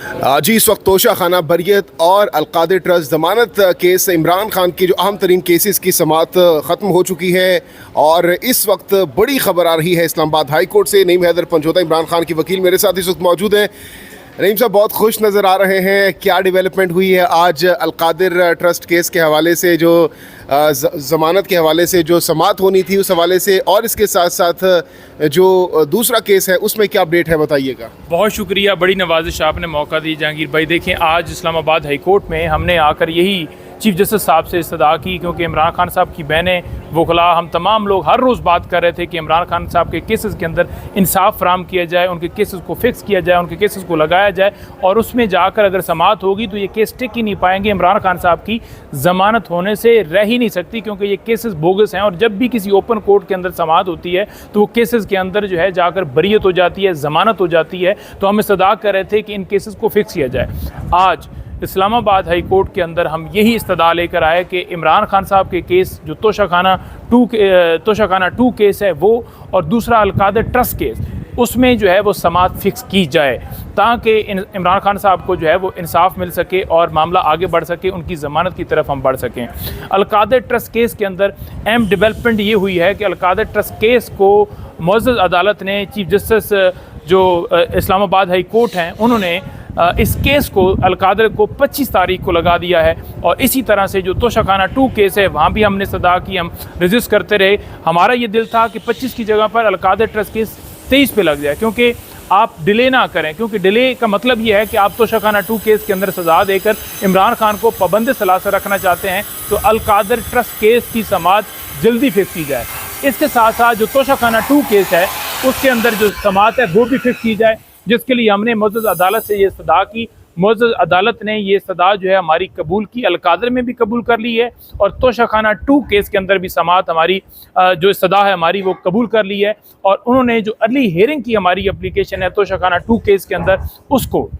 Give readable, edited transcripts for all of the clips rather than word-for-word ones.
जी इस वक्त तोशा खाना बरियत और अलकादिर ट्रस्ट ज़मानत केस इमरान खान की जो अहम तरीन केसेस की समाअत ख़त्म हो चुकी है और इस वक्त बड़ी खबर आ रही है इस्लामाबाद हाई कोर्ट से। नईम हैदर पंजोता इमरान खान की वकील मेरे साथ इस वक्त मौजूद हैं। नईम साहब बहुत खुश नज़र आ रहे हैं, क्या डेवलपमेंट हुई है आज अलकादिर ट्रस्ट केस के हवाले से, जो ज़मानत के हवाले से जो समाअत होनी थी उस हवाले से, और इसके साथ साथ जो दूसरा केस है उसमें क्या अपडेट है बताइएगा। बहुत शुक्रिया, बड़ी नवाजिश आपने मौका दी जहांगीर भाई। देखें आज इस्लामाबाद हाई कोर्ट में हमने आकर यही चीफ जस्टिस साहब से इस्तदा की, क्योंकि इमरान खान साहब की बहनें वकला हम तमाम लोग हर रोज़ बात कर रहे थे कि इमरान खान साहब के केसेस के अंदर इंसाफ फराम किया जाए, उनके केसेस को फिक्स किया जाए, उनके केसेस को लगाया जाए, और उसमें जाकर अगर समाअत होगी तो ये केस टिक ही नहीं पाएंगे। इमरान खान साहब की ज़मानत होने से रह ही नहीं सकती, क्योंकि ये केसेस बोगस हैं, और जब भी किसी ओपन कोर्ट के अंदर समाअत होती है तो वो केसेस के अंदर जो है जाकर बरियत हो जाती है, ज़मानत हो जाती है। तो हम इस्तदा कर रहे थे कि इन केसेस को फिक्स किया जाए। आज इस्लामाबाद हाई कोर्ट के अंदर हम यही इस्तदा लेकर आए कि इमरान खान साहब के केस जो तोशाखाना 2 केस है वो, और दूसरा अलकादिर ट्रस्ट केस, उसमें जो है वो समाअत फिक्स की जाए, ताकि इमरान खान साहब को जो है वो इंसाफ मिल सके और मामला आगे बढ़ सके, उनकी ज़मानत की तरफ हम बढ़ सकें। अलकादिर ट्रस्ट केस के अंदर अहम डेवलपमेंट ये हुई है कि अलकादिर ट्रस्ट केस को मुअज़्ज़ज़ अदालत ने, चीफ जस्टिस जो इस्लामाबाद हाई कोर्ट हैं, उन्होंने इस केस को अलकादिर को 25 तारीख को लगा दिया है। और इसी तरह से जो तोशाखाना 2 केस है वहाँ भी हमने सदा की, हम रजिस्ट करते रहे। हमारा ये दिल था कि 25 की जगह पर अलकादिर ट्रस्ट केस 23 पे लग जाए, क्योंकि आप डिले ना करें, क्योंकि डिले का मतलब ये है कि आप तोशाखाना 2 केस के अंदर सज़ा देकर इमरान खान को पाबंद सलासर रखना चाहते हैं, तो अलकादिर ट्रस्ट केस की समाअत जल्दी फिक्स की जाए। इसके साथ साथ जो तोशाखाना 2 केस है उसके अंदर जो समाअत है वो भी फिक्स की जाए, जिसके लिए हमने मुअज़्ज़ज़ अदालत से ये इस्तदा की। मुअज़्ज़ज़ अदालत ने ये इस्तदा जो है हमारी कबूल की, अलकादिर में भी कबूल कर ली है, और तोशाखाना 2 केस के अंदर भी समाअत हमारी जो इस्तदा है हमारी वो कबूल कर ली है। और उन्होंने जो अर्ली हियरिंग की हमारी एप्लीकेशन है तोशाखाना 2 केस के अंदर, उसको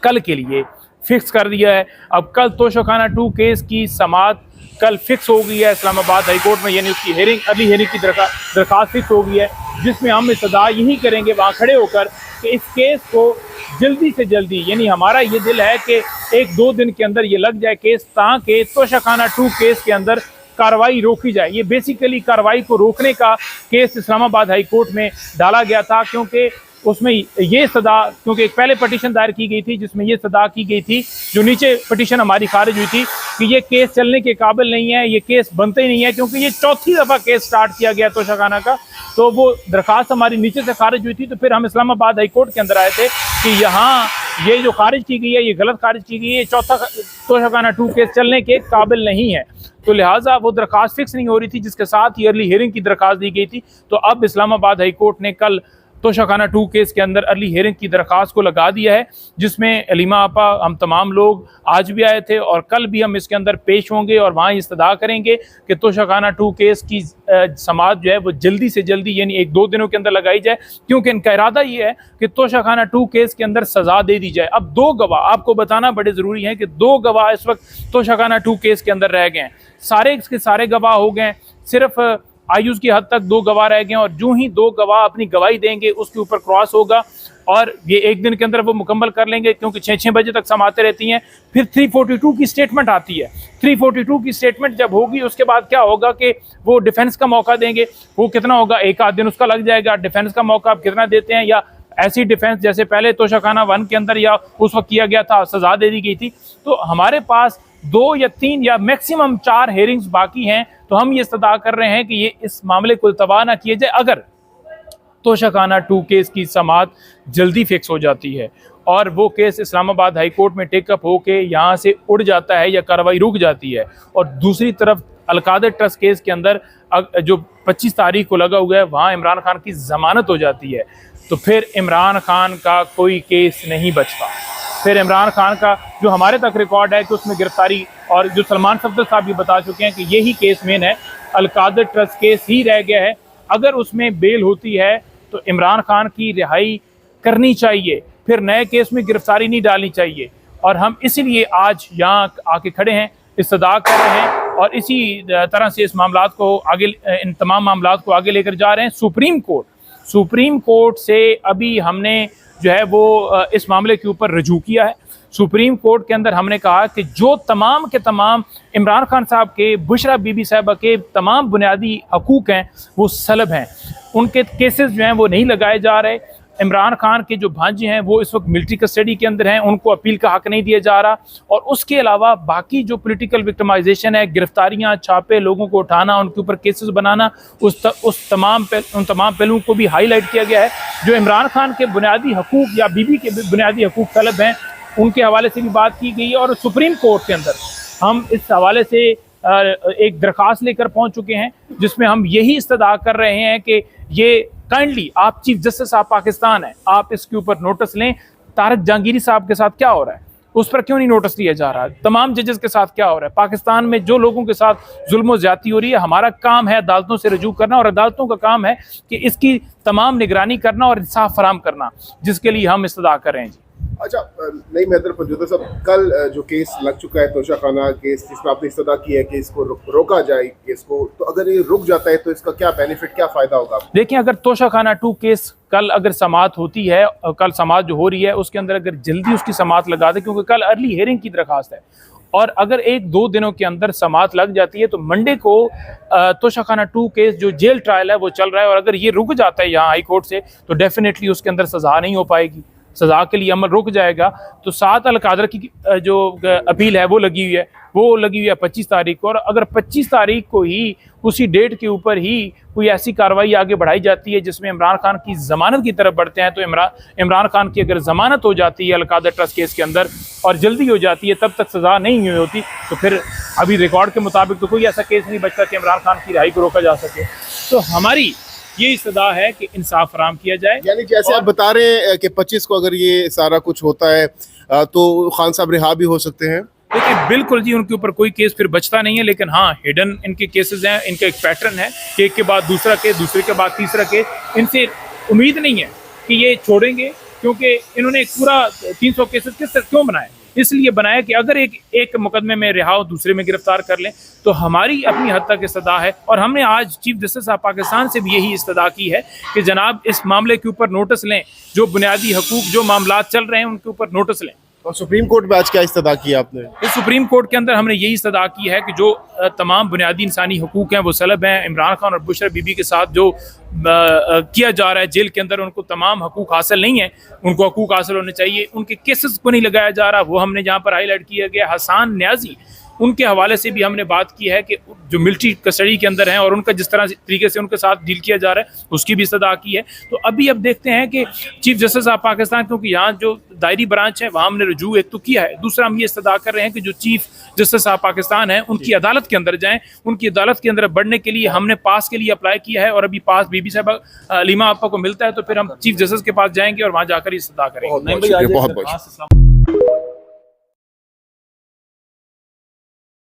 कल के लिए फिक्स कर दिया है। अब कल तोशाखाना 2 केस की समाअत कल फिक्स हो गई है इस्लामाबाद हाई कोर्ट में, यानी उसकी हियरिंग, अर्ली हियरिंग की दरख्वास्त फिक्स हो गई है, जिसमें हम इस्तदा यही करेंगे वहाँ खड़े होकर कि इस केस को जल्दी से जल्दी, यानी हमारा ये दिल है कि 1-2 दिन के अंदर ये लग जाए केस, ताकि तोशाखाना 2 केस के अंदर कार्रवाई रोकी जाए। ये बेसिकली कार्रवाई को रोकने का केस इस्लामाबाद हाई कोर्ट में डाला गया था, क्योंकि उसमें ये सदा, क्योंकि एक पहले पटिशन दायर की गई थी जिसमें ये सदा की गई थी, जो नीचे पटिशन हमारी खारिज हुई थी कि ये केस चलने के काबिल नहीं है, ये केस बनते ही नहीं है, क्योंकि ये 4थी दफ़ा केस स्टार्ट किया गया तोशाखाना का। तो वो दरख्वास्त हमारी नीचे से खारिज हुई थी, तो फिर हम इस्लामाबाद हाई कोर्ट के अंदर आए थे कि यहाँ ये जो खारिज की गई है ये गलत खारिज की गई है, 4था तोशाखाना 2 केस चलने के काबिल नहीं है। तो लिहाजा वो दरख्वास्त फिक्स नहीं हो रही थी, जिसके साथ ही अर्ली हियरिंग की दरख्वास्त दी गई थी। तो अब इस्लामाबाद हाई कोर्ट ने कल तोशाखाना 2 केस के अंदर अर्ली हियरिंग की दरख्वास्त को लगा दिया है, जिसमें अलीमा आपा, हम तमाम लोग आज भी आए थे और कल भी हम इसके अंदर पेश होंगे, और वहाँ इस्तदा करेंगे कि तोशाखाना 2 केस की समाअत जो है वो जल्दी से जल्दी, यानी 1-2 दिनों के अंदर लगाई जाए, क्योंकि इनका इरादा ये है कि तोशाखाना 2 केस के अंदर सज़ा दे दी जाए। अब 2 गवाह आपको बताना बड़े ज़रूरी है कि 2 गवाह इस वक्त तोशाखाना 2 केस के अंदर रह गए हैं। सारे के सारे गवाह हो गए, सिर्फ आयुष की हद तक 2 गवाह रह गए, और जो ही 2 गवाह अपनी गवाही देंगे उसके ऊपर क्रॉस होगा, और ये 1 दिन के अंदर वो मुकम्मल कर लेंगे, क्योंकि 6-6 बजे तक समाते रहती हैं। फिर 342 की स्टेटमेंट आती है। 342 की स्टेटमेंट जब होगी उसके बाद क्या होगा कि वो डिफेंस का मौका देंगे। वो कितना होगा, 1 आध दिन उसका लग जाएगा। डिफेंस का मौका आप कितना देते हैं, या ऐसी डिफेंस जैसे पहले तोशाखाना 1 के अंदर या उस वक्त किया गया था, सजा दे दी गई थी। तो हमारे पास 2 या 3 या मैक्सिमम 4 हेयरिंग्स बाकी हैं। तो हम ये इस्तदा कर रहे हैं कि ये इस मामले को इल्तवा ना किए जाए, अगर तोशाखाना 2 केस की समाअत जल्दी फिक्स हो जाती है और वो केस इस्लामाबाद हाई कोर्ट में टेकअप हो के यहाँ से उड़ जाता है या कार्रवाई रुक जाती है, और दूसरी तरफ अलकादिर ट्रस्ट केस के अंदर जो 25 तारीख को लगा हुआ है वहाँ इमरान खान की ज़मानत हो जाती है, तो फिर इमरान खान का कोई केस नहीं बचता। फिर इमरान खान का जो हमारे तक रिकॉर्ड है कि उसमें गिरफ्तारी, और जो सलमान सफदर साहब भी बता चुके हैं कि यही केस मेन है, अलकादिर ट्रस्ट केस ही रह गया है। अगर उसमें बेल होती है तो इमरान खान की रिहाई करनी चाहिए, फिर नए केस में गिरफ्तारी नहीं डालनी चाहिए। और हम इसीलिए आज यहाँ आके खड़े हैं, इस्तदा कर रहे हैं, और इसी तरह से इस मामलात को आगे, इन तमाम मामलात को आगे लेकर जा रहे हैं। सुप्रीम कोर्ट से अभी हमने जो है वो इस मामले के ऊपर रजू किया है। सुप्रीम कोर्ट के अंदर हमने कहा कि जो तमाम के तमाम इमरान खान साहब के, बुशरा बीबी साहबा के तमाम बुनियादी हकूक़ हैं वो सलब हैं, उनके केसेस जो हैं वो नहीं लगाए जा रहे। इमरान खान के जो भांजे हैं वो इस वक्त मिलिट्री कस्टडी के अंदर हैं, उनको अपील का हक नहीं दिया जा रहा। और उसके अलावा बाकी जो पॉलिटिकल विक्टिमाइजेशन है, गिरफ्तारियां, छापे, लोगों को उठाना, उनके ऊपर केसेस बनाना, उन तमाम पहलुओं को भी हाईलाइट किया गया है। जो इमरान खान के बुनियादी हकूक़ या बीबी के बुनियादी हकूक़ तलब हैं उनके हवाले से भी बात की गई है। और सुप्रीम कोर्ट के अंदर हम इस हवाले से एक दरख्वास्त लेकर पहुंच चुके हैं जिसमें हम यही इस्तदा कर रहे हैं कि ये काइंडली आप चीफ जस्टिस ऑफ पाकिस्तान हैं, आप इसके ऊपर नोटिस लें। तारिक जहांगीरी साहब के साथ क्या हो रहा है उस पर क्यों नहीं नोटिस लिया जा रहा है? तमाम जजेस के साथ क्या हो रहा है? पाकिस्तान में जो लोगों के साथ जुल्म ज्यादती हो रही है, हमारा काम है अदालतों से रजू करना और अदालतों का काम है कि इसकी तमाम निगरानी करना और इंसाफ फराहम करना, जिसके लिए हम इस्तदा कर रहे हैं। जी अच्छा, नई मैदर पंजोदा साहब, कल जो केस लग चुका है तोशाखाना केस, जिसमें आपने इस्तदा की है कि इसको रोका जाए केस को, तो अगर ये रुक जाता है तो इसका क्या बेनिफिट, क्या फ़ायदा होगा? देखिए, अगर तोशाखाना 2 केस कल अगर समाअत होती है, कल समाअत जो हो रही है उसके अंदर अगर जल्दी उसकी समाअत लगा दे, क्योंकि कल अर्ली हियरिंग की दरख्वास्त है, और अगर 1-2 दिनों के अंदर समाअत लग जाती है तो मंडे को तोशाखाना 2 केस जो जेल ट्रायल है वो चल रहा है, और अगर ये रुक जाता है यहाँ हाई कोर्ट से तो डेफिनेटली उसके अंदर सज़ा नहीं हो पाएगी, सज़ा के लिए अमल रुक जाएगा। तो 7 अल-कादर की जो अपील है वो लगी हुई है 25 तारीख को, और अगर 25 तारीख को ही उसी डेट के ऊपर ही कोई ऐसी कार्रवाई आगे बढ़ाई जाती है जिसमें इमरान खान की ज़मानत की तरफ बढ़ते हैं, तो इमरान खान की अगर ज़मानत हो जाती है अल-कादर ट्रस्ट केस के अंदर और जल्दी हो जाती है, तब तक सज़ा नहीं हुई होती, तो फिर अभी रिकॉर्ड के मुताबिक तो कोई ऐसा केस नहीं बचता कि इमरान खान की रिहाई को रोका जा सके। तो हमारी ये इस्तदा है कि इंसाफ फराहम किया जाए। यानी जैसे आप बता रहे हैं कि 25 को अगर ये सारा कुछ होता है तो खान साहब रिहा भी हो सकते हैं? देखिए, बिल्कुल जी, उनके ऊपर कोई केस फिर बचता नहीं है, लेकिन हाँ, हिडन इनके केसेस हैं, इनका एक पैटर्न है कि एक के बाद दूसरा केस, दूसरे के बाद तीसरा केस। इनसे उम्मीद नहीं है कि ये छोड़ेंगे, क्योंकि इन्होंने एक पूरा 300 केसेस किस तरह क्यों बनाए? इसलिए बनाया कि अगर एक मुकदमे में रिहा हो, दूसरे में गिरफ्तार कर लें। तो हमारी अपनी हद तक इस्तदा है, और हमने आज चीफ जस्टिस ऑफ पाकिस्तान से भी यही इस्तदा की है कि जनाब इस मामले के ऊपर नोटिस लें, जो बुनियादी हकूक, जो मामलात चल रहे हैं उनके ऊपर नोटिस लें। और सुप्रीम कोर्ट में आज क्या इस्तदा किया आपने? इस सुप्रीम कोर्ट के अंदर हमने यही इस्तदा की है कि जो तमाम बुनियादी इंसानी हकूक़ हैं वो सलब हैं। इमरान खान और बुशरा बीबी के साथ जो किया जा रहा है जेल के अंदर, उनको तमाम हकूक़ हासिल नहीं है, उनको हकूक़ हासिल होने चाहिए। उनके केसेस को नहीं लगाया जा रहा, वो हमने जहाँ पर हाईलाइट किया गया। हसान न्याजी, उनके हवाले से भी हमने बात की है कि जो मिलिट्री कस्टडी के अंदर हैं और उनका जिस तरह तरीके से उनके साथ डील किया जा रहा है उसकी भी इस्तदा की है। तो अभी अब देखते हैं कि चीफ जस्टिस ऑफ पाकिस्तान, क्योंकि यहाँ जो दायरी ब्रांच है वहाँ हमने रजू एक तो किया है, दूसरा हम ये इस्तदा कर रहे हैं कि जो चीफ जस्टिस ऑफ पाकिस्तान है उनकी अदालत के अंदर जाएँ। उनकी अदालत के अंदर बढ़ने के लिए हमने पास के लिए अप्लाई किया है, और अभी पास बीबी साहब लीमा आपा को मिलता है तो फिर हम चीफ जस्टिस के पास जाएंगे और वहाँ जाकर इस्तदा करेंगे। बहुत बहुत